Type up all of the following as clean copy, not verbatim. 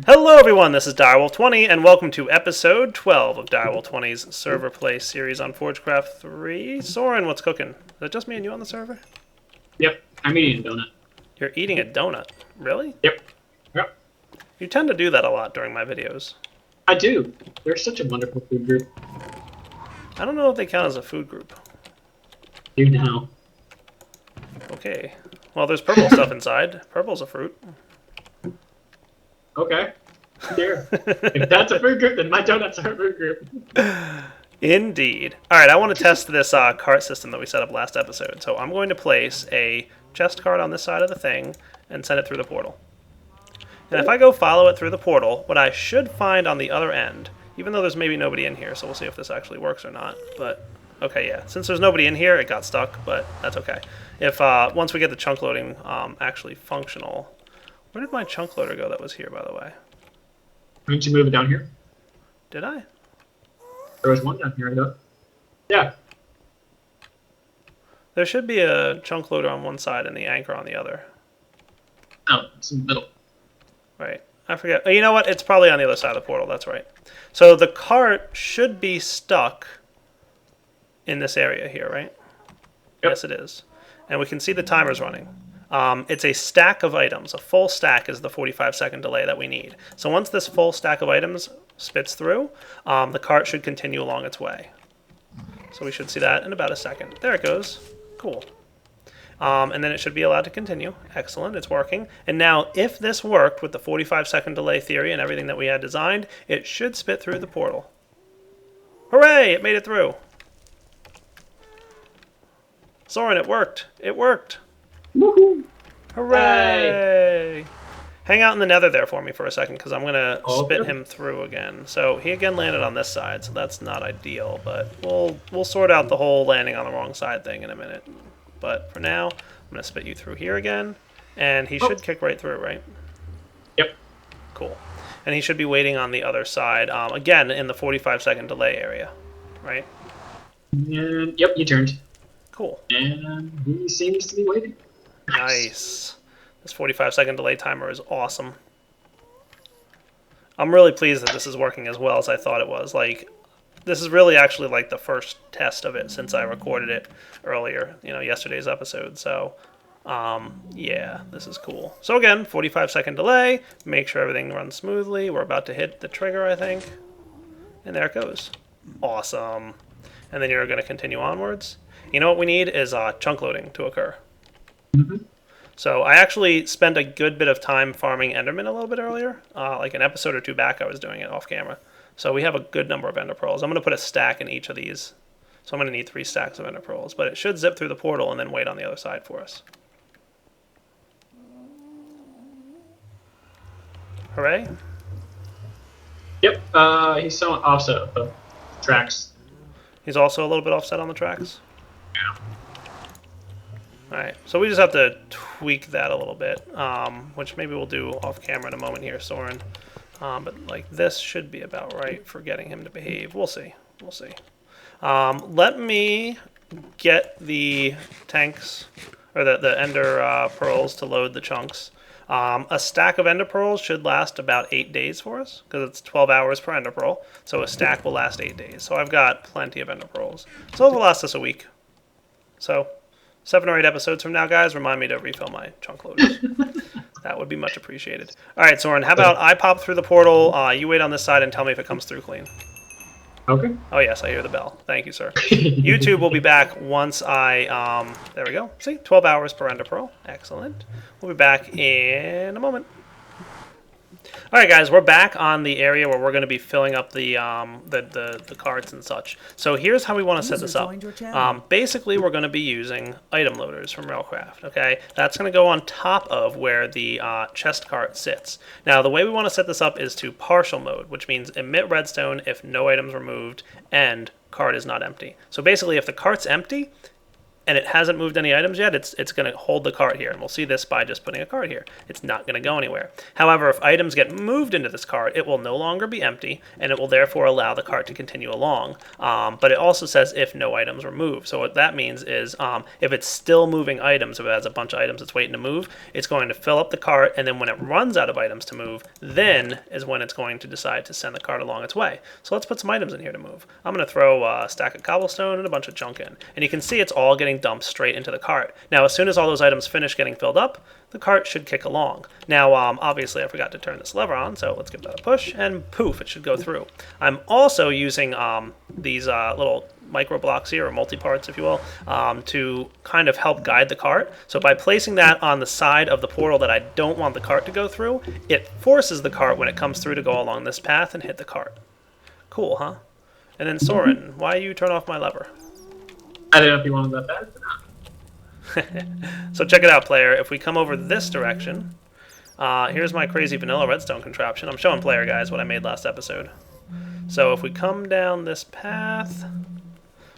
Hello everyone, this is Direwolf20 and welcome to episode 12 of Direwolf20's server play series on Forgecraft3. Soren, what's cooking? Is it just me and you on the server? Yep, I'm eating a donut. You're eating a donut? Really? Yep. Yep. You tend to do that a lot during my videos. I do. They're such a wonderful food group. I don't know if they count as a food group. You know. Okay. Well, there's purple stuff inside. Purple's a fruit. Okay. Here. If that's a food group, then my donuts are a food group. Indeed. Alright, I want to test this cart system that we set up last episode. So I'm going to place a chest cart on this side of the thing and send it through the portal. And if I go follow it through the portal, what I should find on the other end, even though there's maybe nobody in here, so we'll see if this actually works or not. But, okay, yeah. Since there's nobody in here, it got stuck, but that's okay. If once we get the chunk loading actually functional... Where did my chunk loader go that was here, by the way? Didn't you move it down here? Did I? There was one down here, I thought. Yeah. There should be a chunk loader on one side and the anchor on the other. Oh, it's in the middle. Right. I forget. Oh, you know what? It's probably on the other side of the portal. That's right. So the cart should be stuck in this area here, right? Yep. Yes, it is. And we can see the timers running. It's a stack of items. A full stack is the 45-second delay that we need. So once this full stack of items spits through, the cart should continue along its way. So we should see that in about a second. There it goes. Cool. And then it should be allowed to continue. Excellent, it's working. And now, if this worked with the 45-second delay theory and everything that we had designed, it should spit through the portal. Hooray! It made it through. Soren, it worked. It worked. Woohoo! Hooray! Hey. Hang out in the nether there for me for a second, because I'm going to spit good. him through again. So he again landed on this side, so that's not ideal, but we'll sort out the whole landing on the wrong side thing in a minute. But for now, I'm going to spit you through here again, and he should kick right through, right? Yep. Cool. And he should be waiting on the other side, again, in the 45-second delay area, right? And, yep, you turned. Cool. And he seems to be waiting. Nice. This 45-second delay timer is awesome. I'm really pleased that this is working as well as I thought it was. Like, this is really actually like the first test of it since I recorded it earlier, yesterday's episode. So, yeah, this is cool. So again, 45-second delay. Make sure everything runs smoothly. We're about to hit the trigger, I think. And there it goes. Awesome. And then you're going to continue onwards. You know what we need is chunk loading to occur. Mm-hmm. So I actually spent a good bit of time farming Enderman a little bit earlier. Like an episode or two back, I was doing it off camera. So we have a good number of Ender Pearls. I'm going to put a stack in each of these. So I'm going to need 3 stacks of Ender Pearls. But it should zip through the portal and then wait on the other side for us. Hooray. Yep, he's so offset of the tracks. He's also a little bit offset on the tracks. Yeah. Alright, so we just have to tweak that a little bit, which maybe we'll do off camera in a moment here, Soren. But like this should be about right for getting him to behave. We'll see. We'll see. Let me get the tanks, or the ender pearls to load the chunks. A stack of ender pearls should last about 8 days for us, because it's 12 hours per ender pearl. So a stack will last 8 days. So I've got plenty of ender pearls. So it'll last us a week. So 7 or 8 episodes from now, guys, remind me to refill my chunk loaders. That would be much appreciated. All right, Soren, how about I pop through the portal, you wait on this side and tell me if it comes through clean. Okay. Oh, yes, I hear the bell. Thank you, sir. YouTube will be back once I... there we go. See? 12 hours per ender pearl. Excellent. We'll be back in a moment. All right, guys, we're back on the area where we're going to be filling up the carts and such. So here's how we want to set this up. Basically, we're going to be using item loaders from Railcraft. Okay, that's going to go on top of where the chest cart sits. Now, the way we want to set this up is to partial mode, which means emit redstone if no items removed and cart is not empty. So basically, if the cart's empty, and it hasn't moved any items yet, it's going to hold the cart here. And we'll see this by just putting a cart here. It's not going to go anywhere. However, if items get moved into this cart, it will no longer be empty, and it will therefore allow the cart to continue along. But it also says if no items were moved. So what that means is if it's still moving items, if it has a bunch of items it's waiting to move, it's going to fill up the cart, and then when it runs out of items to move, then is when it's going to decide to send the cart along its way. So let's put some items in here to move. I'm going to throw a stack of cobblestone and a bunch of junk in. And you can see it's all getting dumped straight into the cart. Now, as soon as all those items finish getting filled up, the cart should kick along. Now, obviously, I forgot to turn this lever on, so let's give that a push, and poof, it should go through. I'm also using these little micro blocks here, or multi-parts, if you will, to kind of help guide the cart. So by placing that on the side of the portal that I don't want the cart to go through, it forces the cart when it comes through to go along this path and hit the cart. Cool, huh? And then Soren, why you turn off my lever? I don't know if you wanted that bad or not. So check it out, player. If we come over this direction, here's my crazy vanilla redstone contraption. I'm showing player guys what I made last episode. So if we come down this path,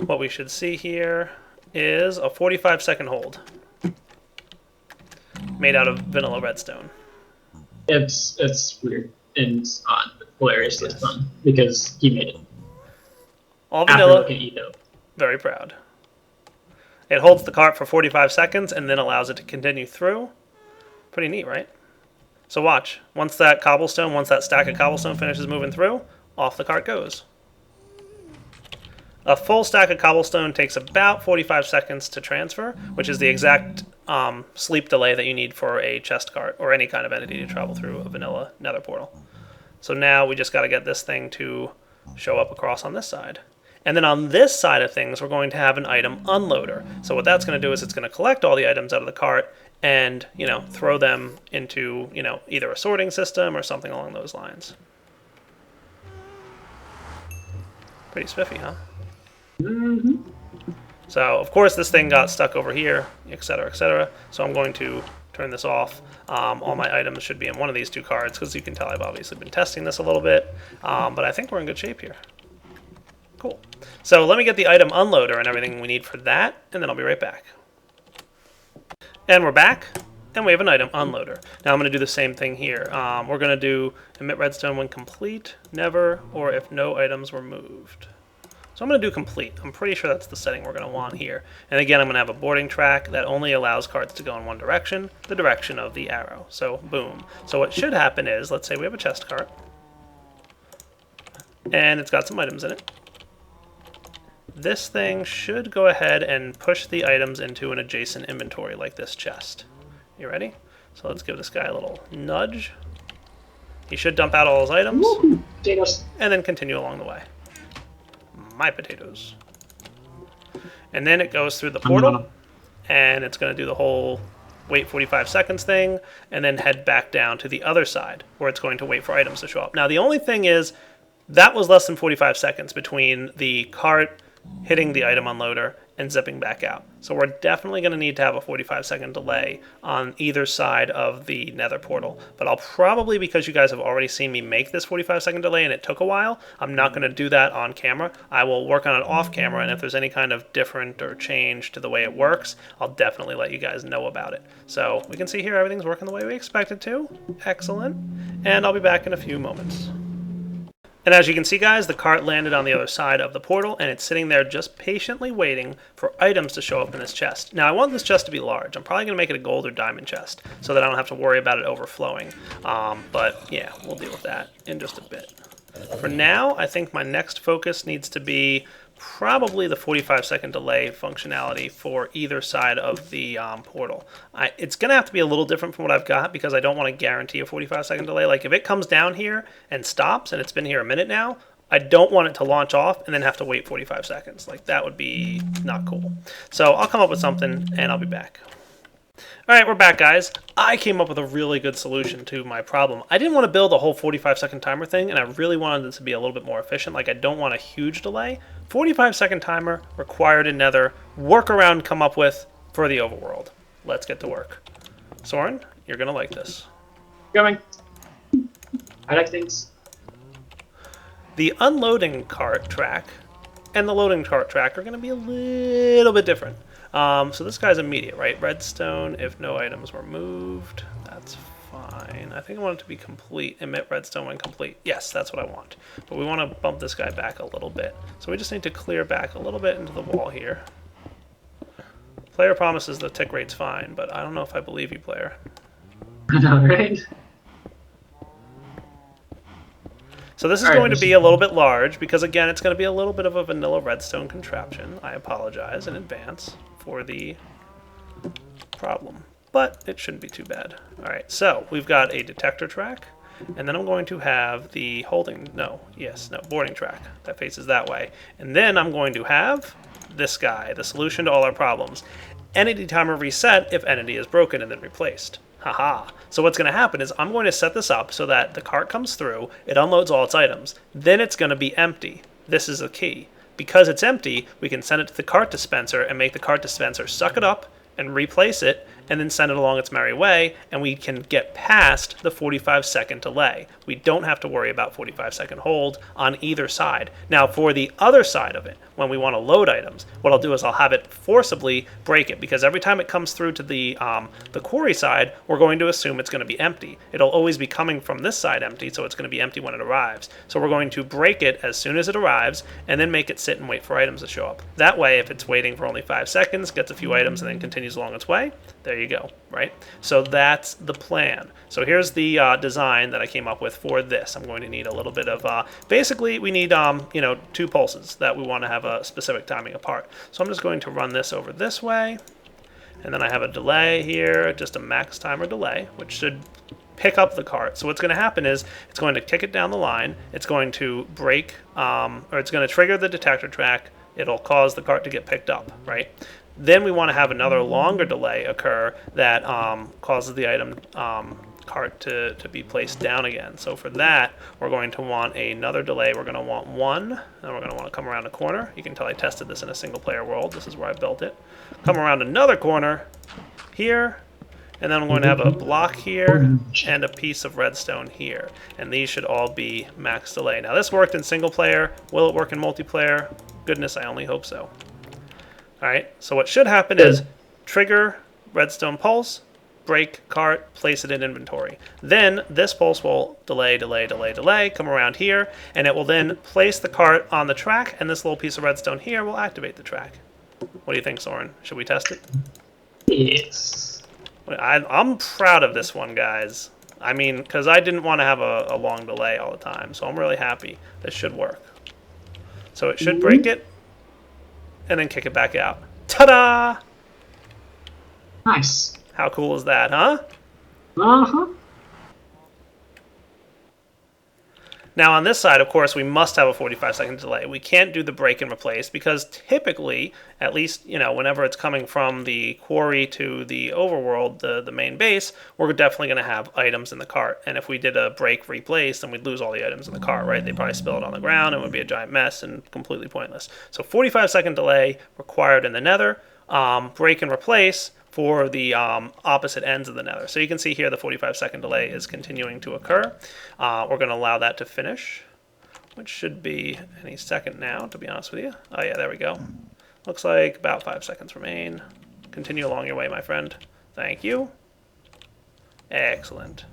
what we should see here is a 45-second hold made out of vanilla redstone. It's weird and it's odd, but hilariously fun because he made it. All After vanilla. looking at Ito. Very proud. It holds the cart for 45 seconds and then allows it to continue through. Pretty neat, right? So watch. Once that stack of cobblestone finishes moving through, off the cart goes. A full stack of cobblestone takes about 45 seconds to transfer, which is the exact sleep delay that you need for a chest cart or any kind of entity to travel through a vanilla nether portal. So now we just got to get this thing to show up across on this side. And then on this side of things, we're going to have an item unloader. So what that's going to do is it's going to collect all the items out of the cart and, throw them into, either a sorting system or something along those lines. Pretty spiffy, huh? Mm-hmm. So, of course, this thing got stuck over here, etc., etc. So I'm going to turn this off. All my items should be in one of these two cards, because you can tell I've obviously been testing this a little bit. But I think we're in good shape here. Cool. So let me get the item unloader and everything we need for that, and then I'll be right back. And we're back, and we have an item unloader. Now I'm going to do the same thing here. We're going to do emit redstone when complete, never, or if no items were moved. So I'm going to do complete. I'm pretty sure that's the setting we're going to want here. And again, I'm going to have a boarding track that only allows carts to go in one direction, the direction of the arrow. So boom. So what should happen is, let's say we have a chest cart, and it's got some items in it. This thing should go ahead and push the items into an adjacent inventory like this chest. You ready? So let's give this guy a little nudge. He should dump out all his items. Woo! Potatoes. And then continue along the way. My potatoes. And then it goes through the portal, and it's going to do the whole wait 45 seconds thing, and then head back down to the other side, where it's going to wait for items to show up. Now, the only thing is, that was less than 45 seconds between the cart hitting the item unloader and zipping back out. So we're definitely going to need to have a 45-second delay on either side of the nether portal. But I'll probably, because you guys have already seen me make this 45-second delay and it took a while, I'm not going to do that on camera. I will work on it off camera, and if there's any kind of different or change to the way it works, I'll definitely let you guys know about it. So we can see here everything's working the way we expect it to. Excellent. And I'll be back in a few moments. And as you can see, guys, the cart landed on the other side of the portal, and it's sitting there just patiently waiting for items to show up in this chest. Now, I want this chest to be large. I'm probably going to make it a gold or diamond chest so that I don't have to worry about it overflowing. But, yeah, we'll deal with that in just a bit. For now, I think my next focus needs to be probably the 45-second delay functionality for either side of the portal. It's going to have to be a little different from what I've got because I don't want to guarantee a 45-second delay. Like if it comes down here and stops and it's been here a minute now, I don't want it to launch off and then have to wait 45 seconds. Like that would be not cool. So I'll come up with something and I'll be back. Alright, we're back, guys. I came up with a really good solution to my problem. I didn't want to build a whole 45-second timer thing, and I really wanted it to be a little bit more efficient. Like, I don't want a huge delay. 45-second timer required in Nether. Workaround come up with for the overworld. Let's get to work. Soren, you're going to like this. Coming. I like things. The unloading cart track and the loading cart track are going to be a little bit different. So this guy's immediate, right? Redstone, if no items were moved, that's fine. I think I want it to be complete. Emit redstone when complete. Yes, that's what I want. But we want to bump this guy back a little bit. So we just need to clear back a little bit into the wall here. Player promises the tick rate's fine, but I don't know if I believe you, player. I know, right? So this is going to be a little bit large because, again, it's going to be a little bit of a vanilla redstone contraption. I apologize in advance for the problem, but it shouldn't be too bad. All right, so we've got a detector track, and then I'm going to have the boarding track that faces that way. And then I'm going to have this guy, the solution to all our problems. Entity timer reset if entity is broken and then replaced. Haha. So what's going to happen is I'm going to set this up so that the cart comes through, it unloads all its items, then it's going to be empty. This is the key. Because it's empty, we can send it to the cart dispenser and make the cart dispenser suck it up and replace it, and then send it along its merry way, and we can get past the 45-second delay. We don't have to worry about 45-second hold on either side. Now, for the other side of it, when we want to load items, what I'll do is I'll have it forcibly break it, because every time it comes through to the quarry side, we're going to assume it's going to be empty. It'll always be coming from this side empty, so it's going to be empty when it arrives. So we're going to break it as soon as it arrives, and then make it sit and wait for items to show up. That way, if it's waiting for only 5 seconds, gets a few items, and then continues along its way, there you go, right? So that's the plan. So here's the design that I came up with for this. I'm going to need a little bit of, basically we need, 2 pulses that we want to have a specific timing apart. So I'm just going to run this over this way, and then I have a delay here, just a max timer delay, which should pick up the cart. So what's going to happen is it's going to kick it down the line, it's going to break, or it's going to trigger the detector track, it'll cause the cart to get picked up, right? Then we want to have another longer delay occur that causes the item cart to be placed down again. So for that, we're going to want another delay. We're going to want 1, and we're going to want to come around a corner. You can tell I tested this in a single player world. This is where I built it. Come around another corner here, and then I'm going to have a block here and a piece of redstone here. And these should all be max delay. Now this worked in single player. Will it work in multiplayer? Goodness, I only hope so. Alright, so what should happen is trigger redstone pulse, break cart, place it in inventory. Then this pulse will delay, come around here, and it will then place the cart on the track, and this little piece of redstone here will activate the track. What do you think, Soren? Should we test it? Yes. I'm proud of this one, guys. I mean, because I didn't want to have a long delay all the time, so I'm really happy. This should work. So it should break it, and then kick it back out. Ta-da! Nice. How cool is that, huh? Uh-huh. Now on this side, of course, we must have a 45-second delay. We can't do the break and replace because typically, at least, whenever it's coming from the quarry to the overworld, the main base, we're definitely going to have items in the cart. And if we did a break replace, then we'd lose all the items in the cart, right? They'd probably spill it on the ground and it would be a giant mess and completely pointless. So 45-second delay required in the nether, break and replace for the opposite ends of the nether. So you can see here the 45-second delay is continuing to occur. We're going to allow that to finish, which should be any second now, to be honest with you. Oh yeah, there we go. Looks like about 5 seconds remain. Continue along your way, my friend. Thank you. Excellent.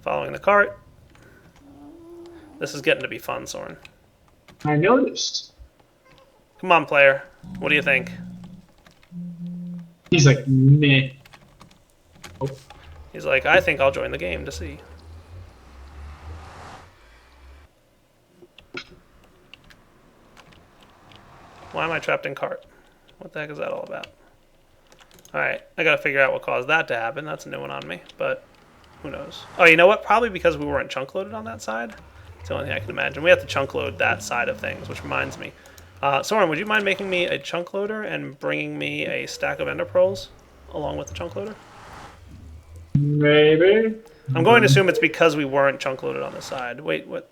Following the cart. This is getting to be fun, Soren. I noticed. Come on, player. What do you think? He's like, meh. Oh. He's like, I think I'll join the game to see. Why am I trapped in cart? What the heck is that all about? Alright, I gotta figure out what caused that to happen. That's a new one on me, but who knows? Oh, you know what? Probably because we weren't chunk loaded on that side. It's the only thing I can imagine. We have to chunk load that side of things, which reminds me. Soren, would you mind making me a chunk loader and bringing me a stack of ender pearls along with the chunk loader? Maybe. I'm going to assume it's because we weren't chunk loaded on the side. Wait, what?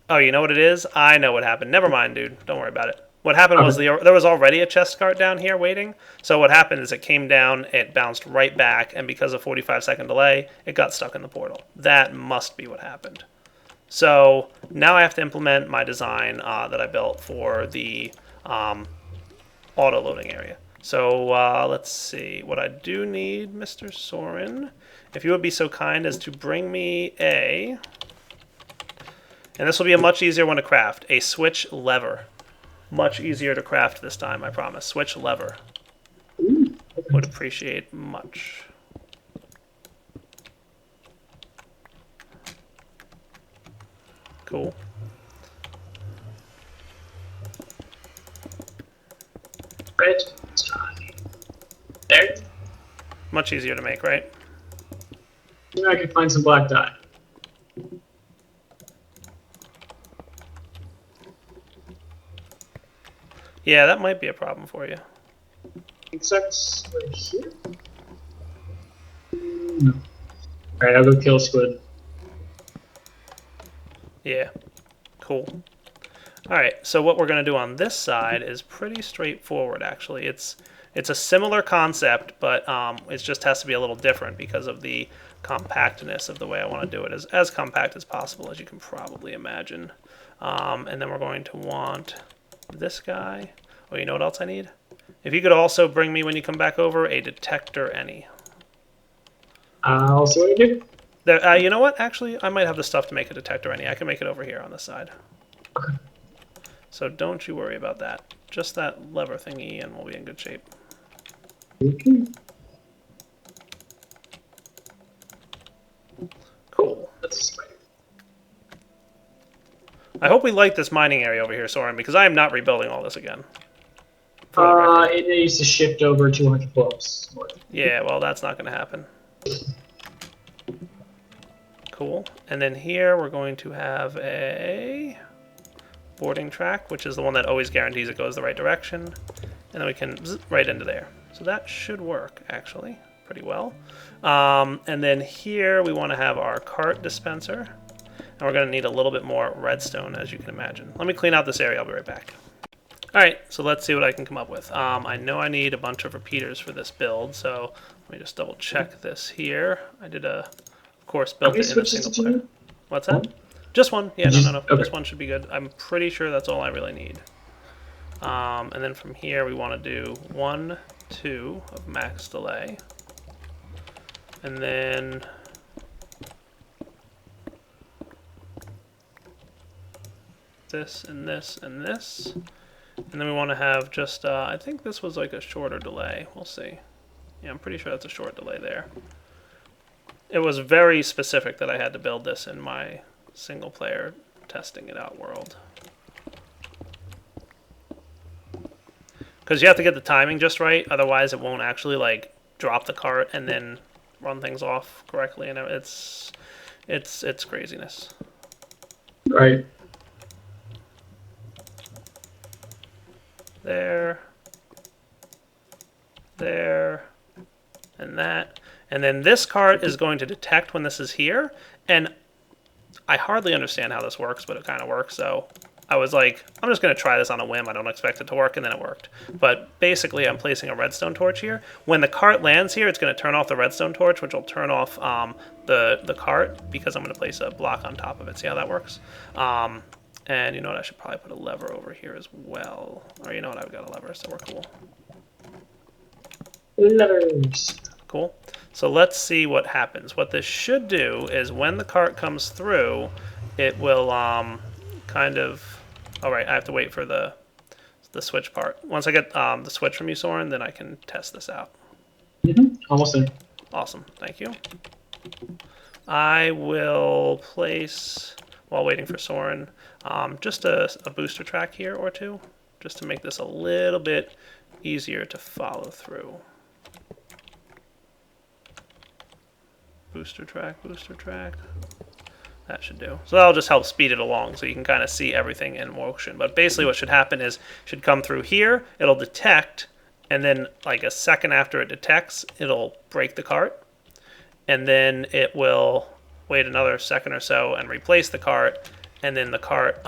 Oh, you know what it is? I know what happened. Never mind, dude. Don't worry about it. What happened was there was already a chest cart down here waiting. So what happened is it came down, it bounced right back, and because of 45-second delay, it got stuck in the portal. That must be what happened. So now I have to implement my design that I built for the auto-loading area. So let's see. What I do need, Mr. Soren, if you would be so kind as to bring me a, and this will be a much easier one to craft, a switch lever. Much easier to craft this time, I promise. Switch lever. Would appreciate much. Cool. Red tie. There. Much easier to make, right? Maybe I can find some black dye. Yeah, that might be a problem for you. Insects right here? No. Alright, I'll go kill squid. Yeah. Cool. Alright, so what we're going to do on this side is pretty straightforward, actually. It's a similar concept, but it just has to be a little different because of the compactness of the way I want to do it. As compact as possible, as you can probably imagine. And then we're going to want this guy. Oh, you know what else I need? If you could also bring me, when you come back over, a detector any. I'll see what I do. There, you know what? Actually, I might have the stuff to make a detector any. I can make it over here on this side. Okay. So don't you worry about that. Just that lever thingy and we'll be in good shape. Okay. Cool. That's a spider. I hope we like this mining area over here, Soren, because I am not rebuilding all this again. For the record. It needs to shift over 200 blocks north. Yeah, well, that's not going to happen. Cool. And then here we're going to have a boarding track, which is the one that always guarantees it goes the right direction. And then we can zip right into there. So that should work, actually, pretty well. And then here we want to have our cart dispenser. And we're going to need a little bit more redstone, as you can imagine. Let me clean out this area. I'll be right back. All right, so let's see what I can come up with. I know I need a bunch of repeaters for this build, so let me just double check this here. I did of course, built it in a single player. What's that? One? Just one. Yeah, no. Okay. Just one should be good. I'm pretty sure that's all I really need. And then from here, we want to do 1, 2 of max delay. And then this and this and this. And then we want to have just, I think this was like a shorter delay. We'll see. Yeah, I'm pretty sure that's a short delay there. It was very specific that I had to build this in my single player testing it out world. Because you have to get the timing just right, otherwise it won't actually like drop the cart and then run things off correctly, and it's craziness. Right. There, and that. And then this cart is going to detect when this is here, and I hardly understand how this works, but it kind of works, so I was like, I'm just going to try this on a whim. I don't expect it to work, and then it worked. But basically, I'm placing a redstone torch here. When the cart lands here, it's going to turn off the redstone torch, which will turn off the cart, because I'm going to place a block on top of it. See how that works? And you know what? I should probably put a lever over here as well. Or you know what? I've got a lever, so we're cool. Levers. Cool. So let's see what happens. What this should do is when the cart comes through, it will kind of... All right, I have to wait for the switch part. Once I get the switch from you, Soren, then I can test this out. Almost there. Awesome. Thank you. I will place, while waiting for Soren, just a booster track here or two, just to make this a little bit easier to follow through. Booster track, booster track. That should do. So that'll just help speed it along so you can kind of see everything in motion. But basically what should happen is, should come through here, it'll detect, and then like a second after it detects, it'll break the cart. And then it will wait another second or so and replace the cart, and then the cart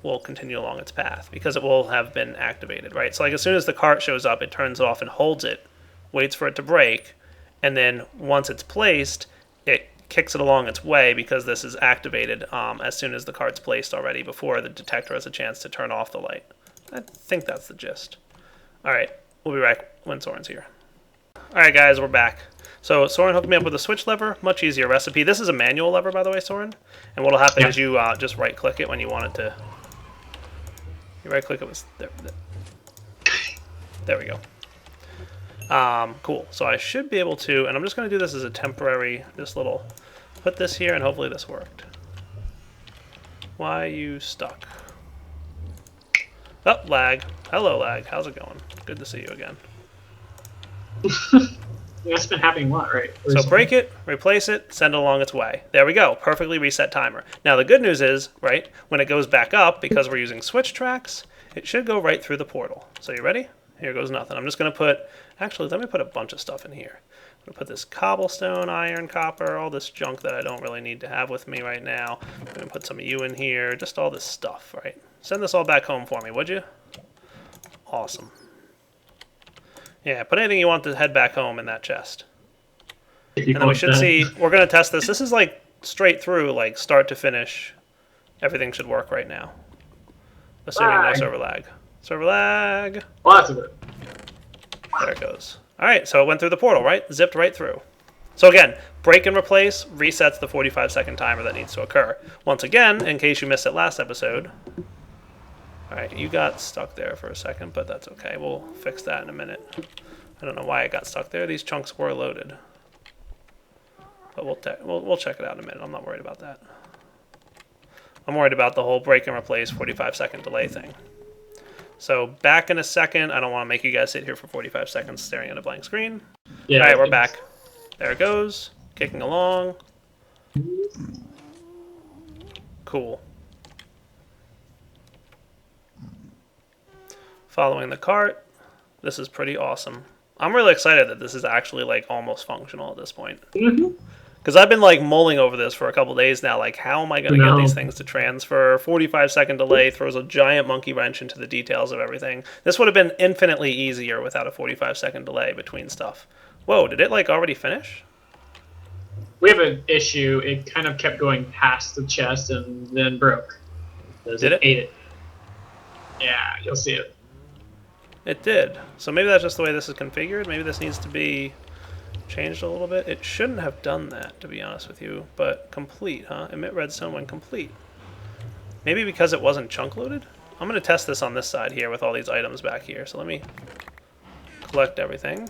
will continue along its path because it will have been activated, right? So like as soon as the cart shows up, it turns off and holds it, waits for it to break, and then once it's placed, it kicks it along its way because this is activated as soon as the cart's placed already before the detector has a chance to turn off the light. I think that's the gist. Alright, we'll be back when Soren's here. Alright guys, we're back. So Soren hooked me up with a switch lever, much easier recipe. This is a manual lever, by the way, Soren. And what'll happen is you just right-click it when you want it to... You right-click it with... There we go. Cool. So I should be able to, and I'm just going to do this as a temporary, this little... Put this here, and hopefully this worked. Why you stuck? Oh, lag. Hello, lag. How's it going? Good to see you again. That's been happening a lot, right? So break it, replace it, send it along its way. There we go. Perfectly reset timer. Now the good news is, right, when it goes back up, because we're using switch tracks, it should go right through the portal. So you ready? Here goes nothing. I'm just going to put, actually, let me put a bunch of stuff in here. I'm going to put this cobblestone, iron, copper, all this junk that I don't really need to have with me right now. I'm going to put some of you in here, just all this stuff, right? Send this all back home for me, would you? Awesome. Yeah, put anything you want to head back home in that chest. And then we should see, we're going to test this. This is like straight through, like start to finish. Everything should work right now. Assuming no server lag. Server lag. Lots of it. There it goes. All right, so it went through the portal, right? Zipped right through. So again, break and replace resets the 45-second timer that needs to occur. Once again, in case you missed it last episode. All right, you got stuck there for a second, but that's okay. We'll fix that in a minute. I don't know why it got stuck there. These chunks were loaded. But we'll check it out in a minute. I'm not worried about that. I'm worried about the whole break and replace 45-second delay thing. So back in a second. I don't want to make you guys sit here for 45 seconds staring at a blank screen. Yeah, all right, we're back. There it goes. Kicking along. Cool. Following the cart. This is pretty awesome. I'm really excited that this is actually like almost functional at this point. Because I've been like mulling over this for a couple days now. Like, how am I going to get these things to transfer? 45-second delay throws a giant monkey wrench into the details of everything. This would have been infinitely easier without a 45-second delay between stuff. Whoa, did it like already finish? We have an issue. It kind of kept going past the chest and then broke. Did it? Ate it. Yeah, you'll see it. It did. So maybe that's just the way this is configured. Maybe this needs to be changed a little bit. It shouldn't have done that, to be honest with you. But complete, huh? Emit redstone when complete. Maybe because it wasn't chunk loaded? I'm going to test this on this side here with all these items back here. So let me collect everything.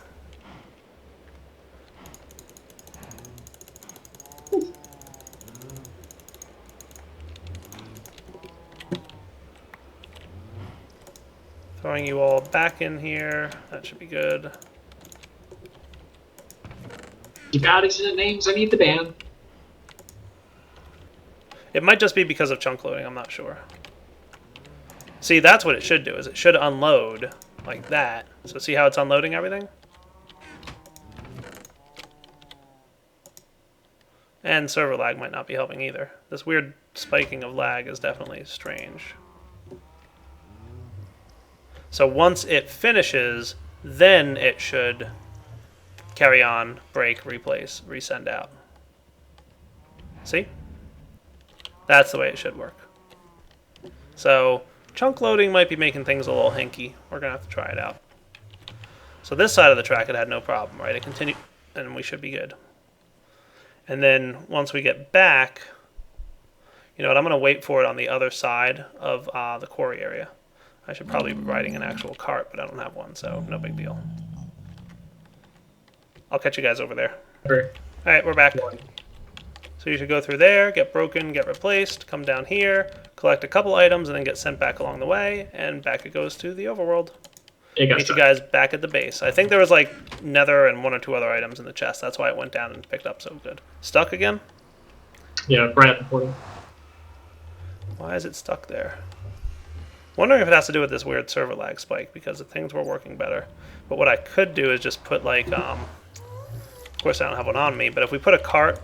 Throwing you all back in here. That should be good. You got excellent names. I need the band. It might just be because of chunk loading. I'm not sure. See, that's what it should do. Is it should unload like that. So see how it's unloading everything? And server lag might not be helping either. This weird spiking of lag is definitely strange. So once it finishes, then it should carry on, break, replace, resend out. See? That's the way it should work. So chunk loading might be making things a little hinky. We're going to have to try it out. So this side of the track, it had no problem, right? It continued, and we should be good. And then once we get back, you know what, I'm going to wait for it on the other side of the quarry area. I should probably be riding an actual cart, but I don't have one, so no big deal. I'll catch you guys over there. Sure. Alright, we're back. So you should go through there, get broken, get replaced, come down here, collect a couple items, and then get sent back along the way, and back it goes to the overworld. Meet you guys back at the base. I think there was like nether and one or two other items in the chest. That's why it went down and picked up so good. Stuck again? Yeah, right at the portal. Why is it stuck there? Wondering if it has to do with this weird server lag spike, because the things were working better. But what I could do is just put like, of course I don't have one on me, but if we put a cart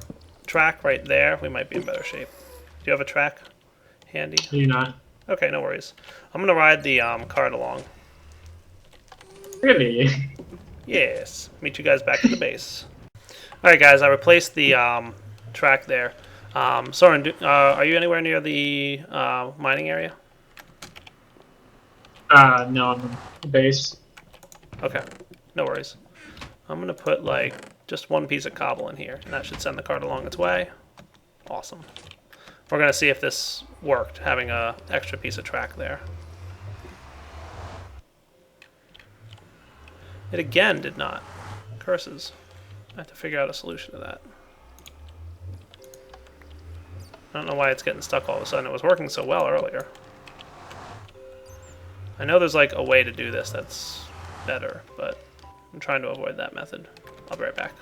track right there, we might be in better shape. Do you have a track handy? Do you not? Okay, no worries. I'm going to ride the cart along. Really? Yes. Meet you guys back at the base. Alright guys, I replaced the track there. Soren, are you anywhere near the mining area? No, I'm on the base. Okay, no worries. I'm going to put like just one piece of cobble in here, and that should send the cart along its way. Awesome. We're going to see if this worked, having a extra piece of track there. It again did not. Curses. I have to figure out a solution to that. I don't know why it's getting stuck all of a sudden. It was working so well earlier. I know there's like a way to do this that's better, but I'm trying to avoid that method. I'll be right back.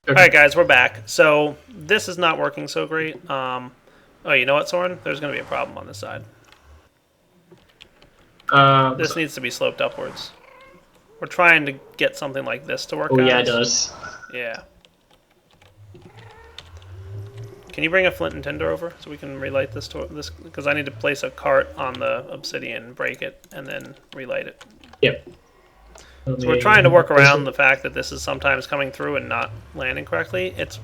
Okay. Alright guys, we're back. So this is not working so great. Oh, you know what, Soren? There's going to be a problem on this side. This needs to be sloped upwards. We're trying to get something like this to work out. Oh yeah, it does. Yeah. Can you bring a flint and tinder over so we can relight this? Because I need to place a cart on the obsidian, break it, and then relight it. Yep. So we're trying to work around the fact that this is sometimes coming through and not landing correctly. It's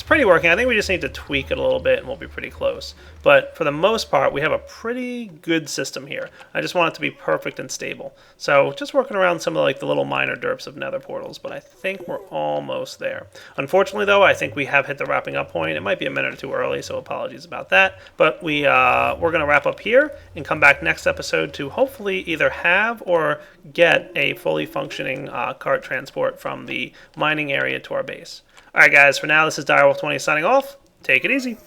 pretty working. I think we just need to tweak it a little bit and we'll be pretty close. But for the most part, we have a pretty good system here. I just want it to be perfect and stable. So just working around some of like the little minor derps of nether portals, but I think we're almost there. Unfortunately though, I think we have hit the wrapping up point. It might be a minute or two early, so apologies about that. But we're going to wrap up here and come back next episode to hopefully either have or get a fully functioning cart transport from the mining area to our base. Alright guys, for now this is Direwolf20 signing off. Take it easy.